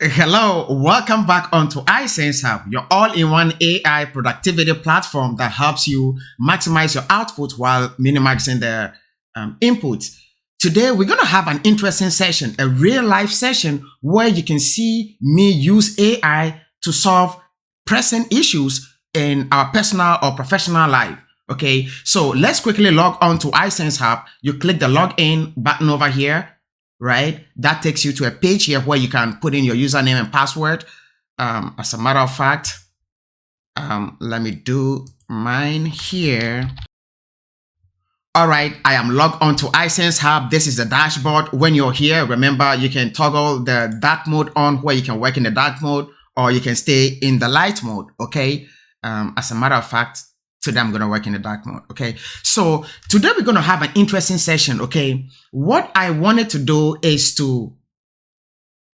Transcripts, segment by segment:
Hello, welcome back onto iSenseHUB, your all-in-one AI productivity platform that helps you maximize your output while minimizing the input. Today, we're going to have an interesting session, a real-life session where you can see me use AI to solve pressing issues in our personal or professional life. Okay, so let's quickly log on to iSenseHUB. You click the login button over here. Right? That takes you to a page here where you can put in your username and password. As a matter of fact, let me do mine here. All right, I am logged onto iSenseHUB. This is the dashboard. When you're here, remember you can toggle the dark mode on where you can work in the dark mode or you can stay in the light mode. Okay. As a matter of fact, today I'm going to work in the dark mode. Okay. So today we're going to have an interesting session. Okay. What I wanted to do is to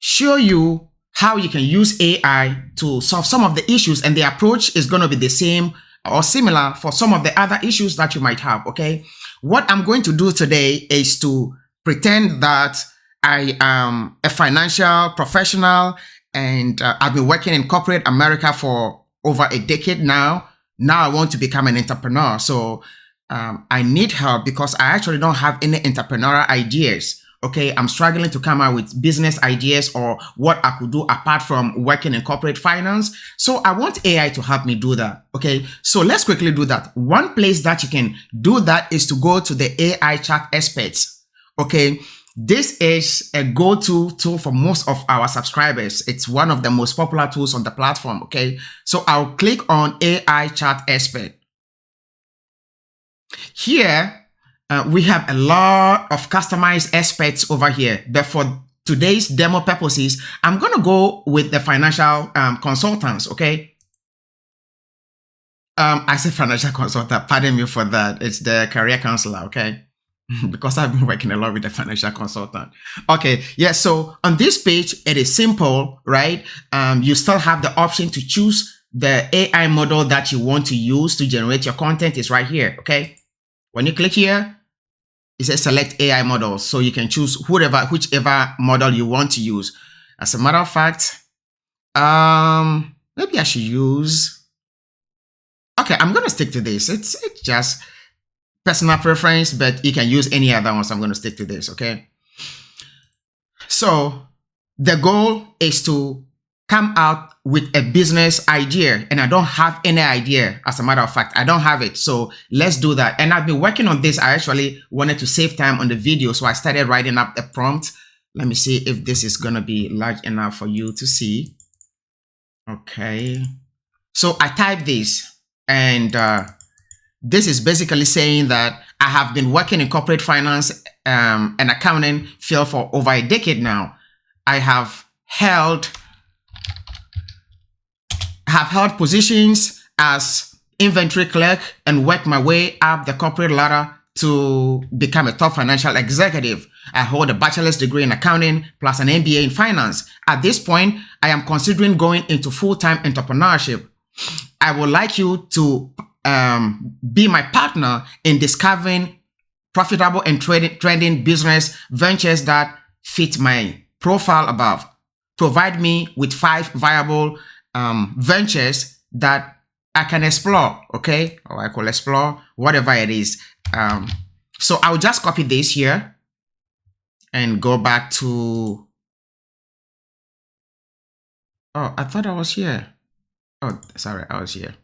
show you how you can use AI to solve some of the issues, and the approach is going to be the same or similar for some of the other issues that you might have. Okay. What I'm going to do today is to pretend that I am a financial professional and I've been working in corporate America for over a decade now. Now I want to become an entrepreneur. So I need help because I actually don't have any entrepreneurial ideas. Okay, I'm struggling to come up with business ideas or what I could do apart from working in corporate finance. So I want AI to help me do that. Okay, so let's quickly do that. One place that you can do that is to go to the AI chat experts. Okay, this is a go-to tool for most of our subscribers. It's one of the most popular tools on the platform. Okay, so I'll click on AI chat expert. Here, we have a lot of customized experts over here. But for today's demo purposes, I'm going to go with the financial consultants. Okay. I say financial consultant. Pardon me for that. It's the career counselor. Okay. Because I've been working a lot with the financial consultant. Okay, yeah, so on this page, it is simple, right? You still have the option to choose the AI model that you want to use to generate your content is right here, okay? When you click here, it says select AI model. So you can choose whichever model you want to use. As a matter of fact, maybe I should use, okay, I'm going to stick to this. It's just personal preference, but you can use any other ones. I'm going to stick to this, okay? So the goal is to come out with a business idea, and I don't have any idea. As a matter of fact, I don't have it. So let's do that. And I've been working on this. I actually wanted to save time on the video, so I started writing up a prompt. Let me see if this is going to be large enough for you to see. Okay. So I typed this, and this is basically saying that I have been working in corporate finance and accounting field for over a decade now. I have held positions as inventory clerk and worked my way up the corporate ladder to become a top financial executive. I hold a bachelor's degree in accounting plus an MBA in finance. At this point, I am considering going into full-time entrepreneurship. I would like you to be my partner in discovering profitable and trending business ventures that fit my profile above. Provide me with 5 viable ventures that I can explore, okay? Or I could explore, whatever it is. So I'll just copy this here and go back to, oh, I thought I was here. Oh, sorry, I was here.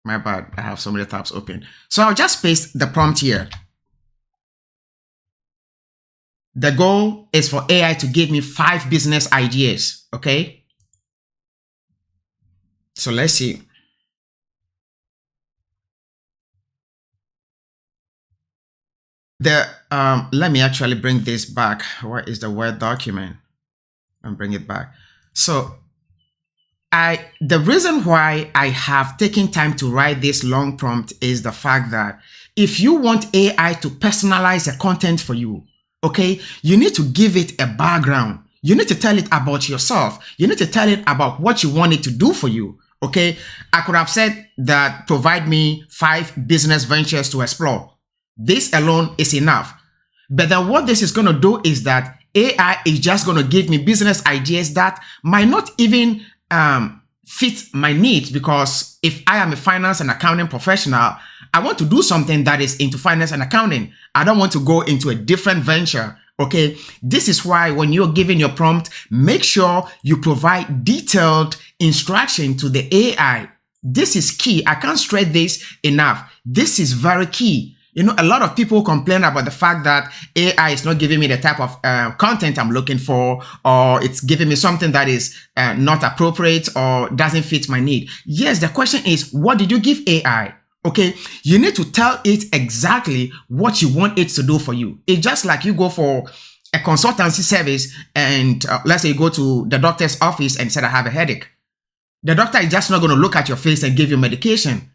My bad, I have so many tabs open. So I'll just paste the prompt here. The goal is for AI to give me 5 business ideas, okay? So let's see. Let me actually bring this back. Where is the Word document? And bring it back. So the reason why I have taken time to write this long prompt is the fact that if you want AI to personalize the content for you, okay, you need to give it a background. You need to tell it about yourself. You need to tell it about what you want it to do for you, okay? I could have said that provide me 5 business ventures to explore. This alone is enough. But then what this is going to do is that AI is just going to give me business ideas that might not even fit my needs, because if I am a finance and accounting professional, I want to do something that is into finance and accounting. I don't want to go into a different venture. Okay, this is why when you're giving your prompt, make sure you provide detailed instruction to the AI. This is key. I can't stress this enough. This is very key. You know, a lot of people complain about the fact that AI is not giving me the type of content I'm looking for, or it's giving me something that is not appropriate or doesn't fit my need. Yes, the question is, what did you give AI? Okay, you need to tell it exactly what you want it to do for you. It's just like you go for a consultancy service and let's say you go to the doctor's office and said, I have a headache. The doctor is just not going to look at your face and give you medication.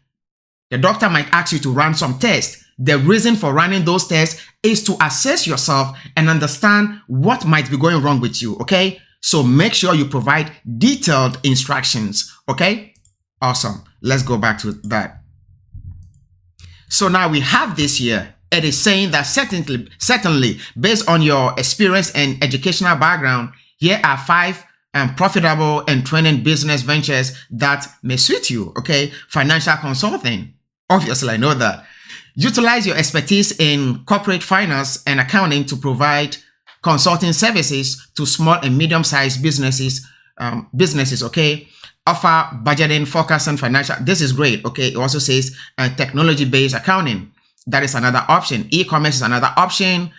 The doctor might ask you to run some tests. The reason for running those tests is to assess yourself and understand what might be going wrong with you, okay? So make sure you provide detailed instructions, okay? Awesome. Let's go back to that. So now we have this here. It is saying that certainly, based on your experience and educational background, here are 5 profitable and training business ventures that may suit you, okay? Financial consulting. Obviously, I know that. Utilize your expertise in corporate finance and accounting to provide consulting services to small and medium-sized businesses, okay? Offer budgeting, forecasting, financial. This is great, okay? It also says technology-based accounting. That is another option. E-commerce is another option.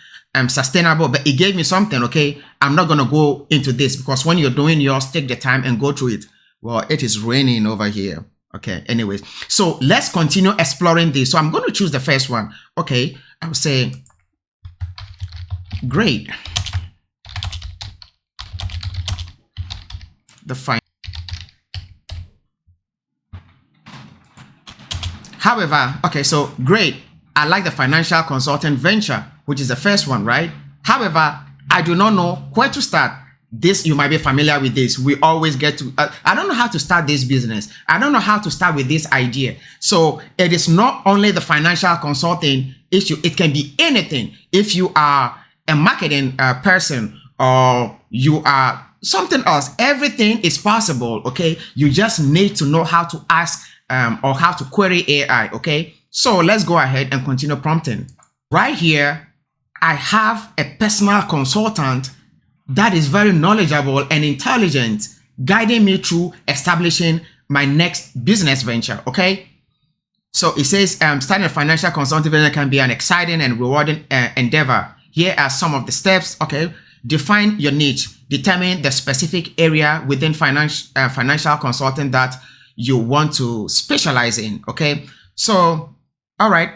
Sustainable, but it gave me something, okay? I'm not going to go into this because when you're doing yours, take the time and go through it. Well, it is raining over here. Okay, anyways. So let's continue exploring this. So I'm going to choose the first one. Okay, I'll say, great. However, okay, so great. I like the financial consultant venture, which is the first one, right? However, I do not know where to start. This, you might be familiar with this. We always get to, I don't know how to start this business. I don't know how to start with this idea. So it is not only the financial consulting issue. It can be anything. If you are a marketing person or you are something else, everything is possible, okay? You just need to know how to ask or how to query AI, okay? So let's go ahead and continue prompting. Right here, I have a personal consultant that is very knowledgeable and intelligent, guiding me through establishing my next business venture, okay? So it says, starting a financial consulting venture can be an exciting and rewarding endeavor. Here are some of the steps, okay? Define your niche. Determine the specific area within financial consulting that you want to specialize in, okay? So, all right.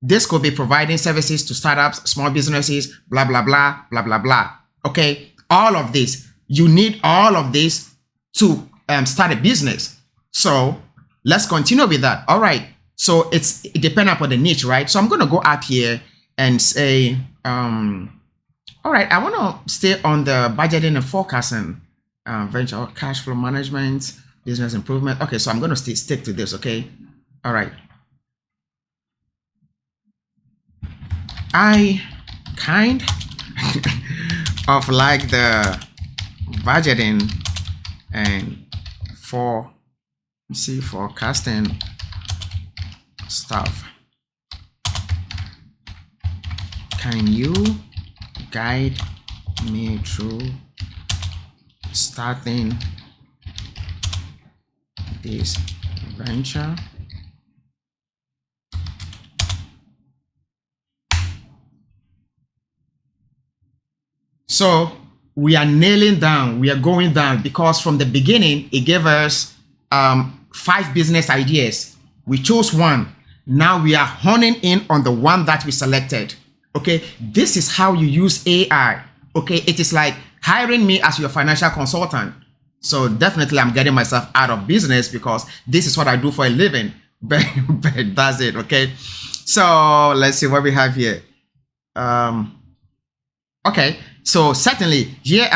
This could be providing services to startups, small businesses, blah, blah, blah, blah, blah, blah. Okay, all of this, you need all of this to start a business. So let's continue with that. All right, so it depends upon the niche, right? So I'm going to go up here and say, all right, I want to stay on the budgeting and forecasting venture, cash flow management, business improvement. Okay, so I'm going to stick to this, okay? All right. I kind of like the budgeting and forecasting stuff. Can you guide me through starting this venture? So we are nailing down, we are going down, because from the beginning, it gave us 5 business ideas. We chose one. Now we are honing in on the one that we selected. Okay, this is how you use AI. Okay, it is like hiring me as your financial consultant. So definitely I'm getting myself out of business because this is what I do for a living. But that's it, okay? So let's see what we have here. Okay, so certainly here's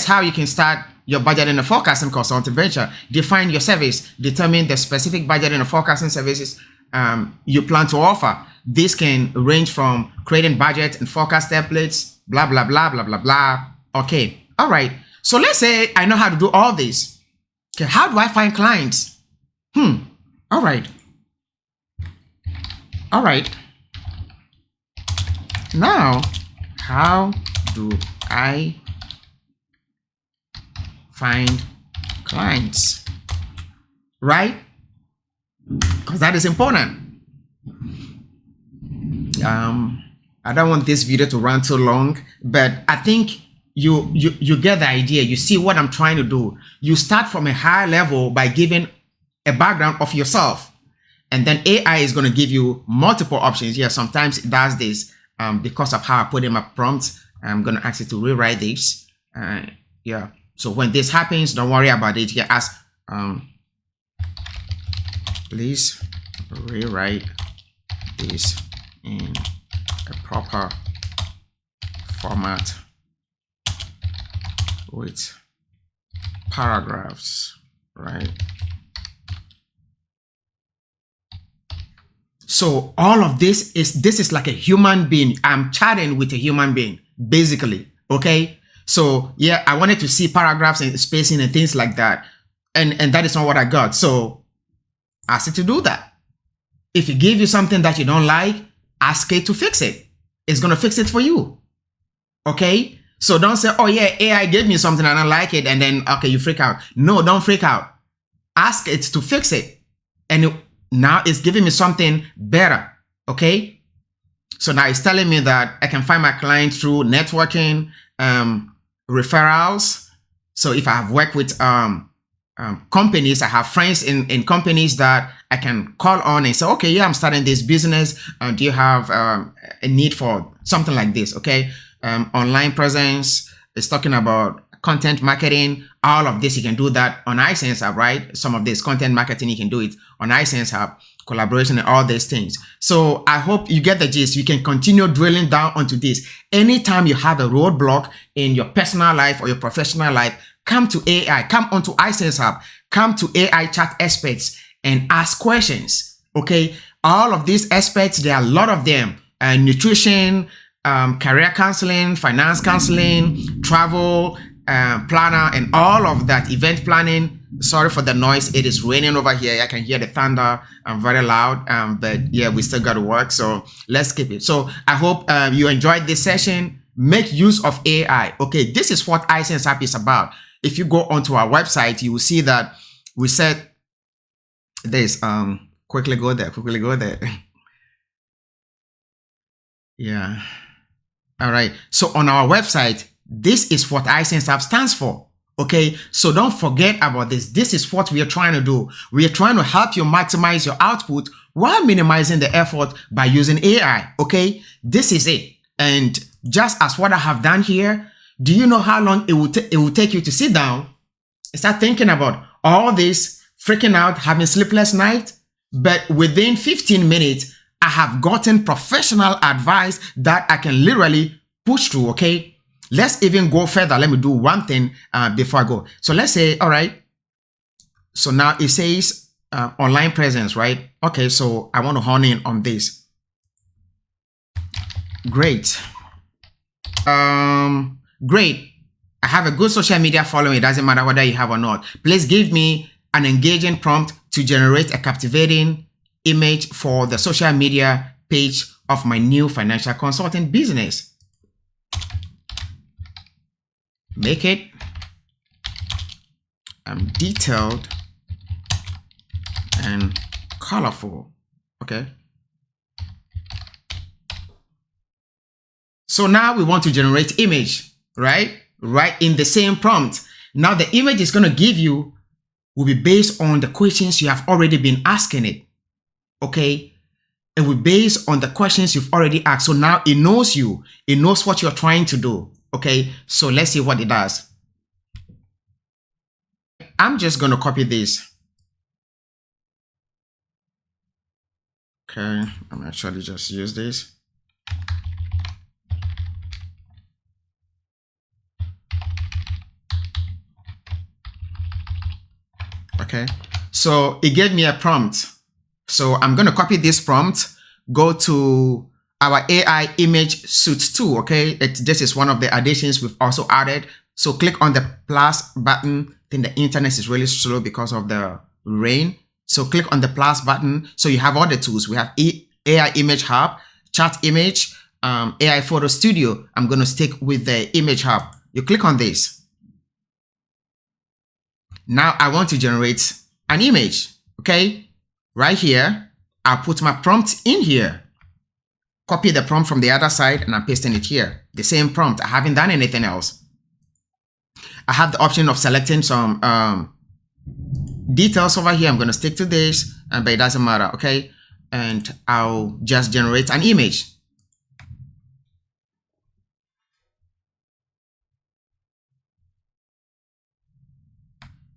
how you can start your budgeting and forecasting consulting venture. Define your service. Determine the specific budgeting and forecasting services you plan to offer. This can range from creating budget and forecast templates, blah, blah, blah, blah, blah, blah. Okay. All right. So let's say I know how to do all this. Okay. How do I find clients? All right. All right. Now, how do I find clients? Right? Because that is important. I don't want this video to run too long, but I think you get the idea. You see what I'm trying to do. You start from a high level by giving a background of yourself, and then AI is going to give you multiple options. Yeah, sometimes it does this because of how I put in my prompt. I'm going to ask it to rewrite this. Yeah. So when this happens, don't worry about it. You can ask, please rewrite this in a proper format with paragraphs, right? So all of this is like a human being. I'm chatting with a human being, basically. Okay. So yeah, I wanted to see paragraphs and spacing and things like that. And that is not what I got. So ask it to do that. If it gives you something that you don't like, ask it to fix it. It's going to fix it for you. Okay. So don't say, oh yeah, AI gave me something and I don't like it. And then, okay, you freak out. No, don't freak out. Ask it to fix it. And now it's giving me something better. Okay. So now it's telling me that I can find my clients through networking, referrals. So if I have worked with companies, I have friends in companies that I can call on and say, okay, yeah, I'm starting this business. Do you have a need for something like this? Okay. Online presence. It's talking about content marketing. All of this, you can do that on iSenseHUB, right? Some of this content marketing, you can do it on iSenseHUB, collaboration and all these things. So I hope you get the gist. You can continue drilling down onto this. Anytime you have a roadblock in your personal life or your professional life, come to AI, come onto iSenseHUB, come to AI chat experts and ask questions. Okay. All of these experts, there are a lot of them, nutrition, career counseling, finance counseling, travel, planner, and all of that, event planning. Sorry for the noise. It is raining over here. I can hear the thunder very loud, but yeah, we still got to work. So let's keep it. So I hope you enjoyed this session. Make use of AI. Okay, this is what iSenseHUB is about. If you go onto our website, you will see that we said this. Quickly go there. Yeah. All right. So on our website, this is what iSenseHUB stands for. Okay. So don't forget about this. This is what we are trying to do. We are trying to help you maximize your output while minimizing the effort by using AI. Okay. This is it. And just as what I have done here, do you know how long it will take you to sit down and start thinking about all this, freaking out, having sleepless night? But within 15 minutes, I have gotten professional advice that I can literally push through. Okay. Let's even go further. Let me do one thing before I go. So let's say, all right. So now it says online presence, right? Okay. So I want to hone in on this. Great. Great. I have a good social media following. It doesn't matter whether you have or not. Please give me an engaging prompt to generate a captivating image for the social media page of my new financial consulting business. Make it detailed and colorful. Okay. So now we want to generate image, right? Right in the same prompt. Now the image is going to give you will be based on the questions you have already been asking it. Okay. It will be based on the questions you've already asked. So now it knows you. It knows what you're trying to do. Okay. So let's see what it does. I'm just going to copy this. Okay. I'm actually just use this. Okay. So it gave me a prompt. So I'm going to copy this prompt, go to our AI image suite 2, okay? This is one of the additions we've also added. So click on the plus button. I think the internet is really slow because of the rain. So click on the plus button. So you have all the tools. We have AI Image Hub, Chat Image, AI Photo Studio. I'm going to stick with the Image Hub. You click on this. Now I want to generate an image, okay? Right here, I'll put my prompt in here. Copy the prompt from the other side and I'm pasting it here. The same prompt. I haven't done anything else. I have the option of selecting some details over here. I'm going to stick to this, but it doesn't matter, okay? And I'll just generate an image.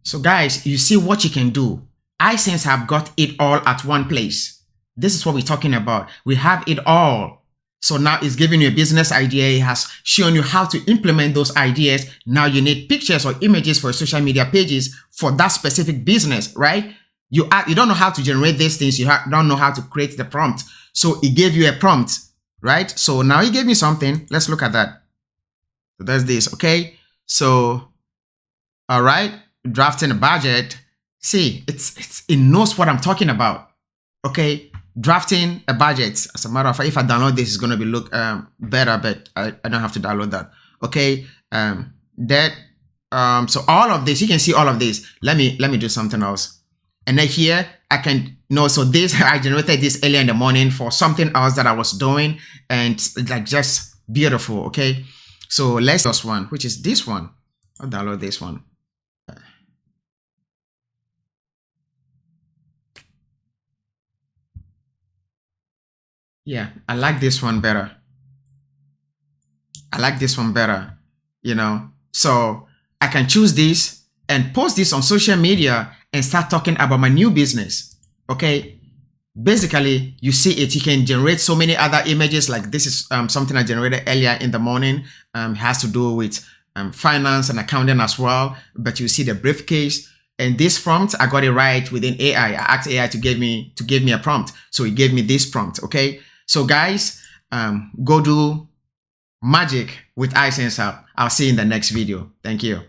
So guys, you see what you can do. iSenseHUB got it all at one place. This is what we're talking about. We have it all. So now it's giving you a business idea. It has shown you how to implement those ideas. Now you need pictures or images for social media pages for that specific business, right? You don't know how to generate these things. You don't know how to create the prompt. So it gave you a prompt, right? So now it gave me something. Let's look at that. So there's this, okay? So, all right, drafting a budget. See, it knows what I'm talking about, okay? Drafting a budget. As a matter of fact, if I download this, it's going to be look better, but I don't have to download that. Okay. So all of this, you can see all of this. Let me do something else. And then here I can so this, I generated this earlier in the morning for something else that I was doing, and it's like just beautiful. Okay. So let's do this one, which is this one. I'll download this one. Yeah, I like this one better. I like this one better, So I can choose this and post this on social media and start talking about my new business, okay? Basically, you see it. You can generate so many other images. Like this is something I generated earlier in the morning. It has to do with finance and accounting as well. But you see the briefcase. And this prompt, I got it right within AI. I asked AI to give me a prompt. So it gave me this prompt, okay? So guys, go do magic with iSenseHUB. I'll see you in the next video. Thank you.